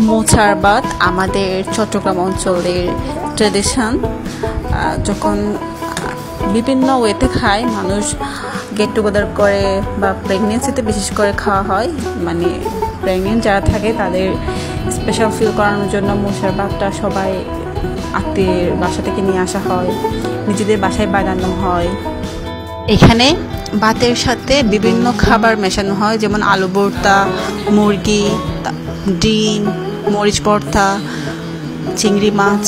মোচার ভাত আমাদের চট্টগ্রাম অঞ্চলের ট্রেডিশন। যখন বিভিন্ন ওয়েতে খায় মানুষ, গেট টুগেদার করে বা প্রেগনেন্সিতে বিশেষ করে খাওয়া হয়, মানে প্রেগনেন্ট যারা থাকে তাদের স্পেশাল ফিল করানোর জন্য মোচার ভাতটা সবাই আত্মীয়ের বাসা থেকে নিয়ে আসা হয়, নিজেদের বাসায় বানানো হয়। এখানে ভাতের সাথে বিভিন্ন খাবার মেশানো হয়, যেমন আলু ভর্তা, মুরগি, ডিম, মরিচ ভর্তা, চিংড়ি মাছ,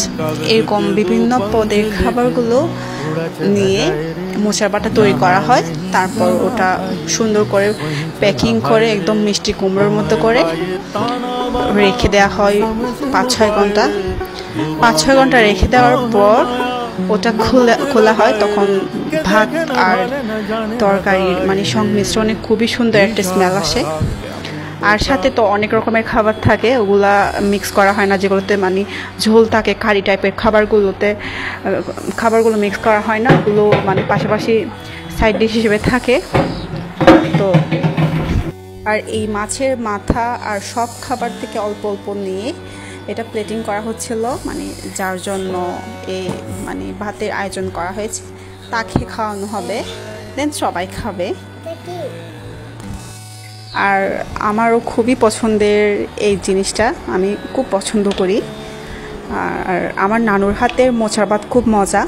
এরকম বিভিন্ন পদের খাবারগুলো নিয়ে মোচার ভাতটা তৈরি করা হয়। তারপর ওটা সুন্দর করে প্যাকিং করে একদম মিষ্টি কুমড়োর মতো করে রেখে দেওয়া হয় 5-6 ঘন্টা। 5-6 ঘন্টা রেখে দেওয়ার পর ওটা খোলা হয়, তখন ভাত আর তরকারির মানে সংমিশ্রণে খুবই সুন্দর একটা স্মেল আসে। আর সাথে তো অনেক রকমের খাবার থাকে, ওগুলা মিক্স করা হয় না, যেগুলোতে মানে ঝোল থাকে কারি টাইপের খাবারগুলো মিক্স করা হয় না, ওগুলো মানে পাশাপাশি সাইড ডিশ হিসেবে থাকে। তো আর এই মাছের মাথা আর সব খাবার থেকে অল্প অল্প নিয়ে এটা প্লেটিং করা হচ্ছিল, মানে যার জন্য এই মানে ভাতের আয়োজন করা হয়েছে তাকে খাওয়ানো হবে, দেন সবাই খাবে। আর আমারও খুবই পছন্দের এই জিনিসটা, আমি খুব পছন্দ করি। আর আমার নানুর হাতের মোচার ভাত খুব মজা।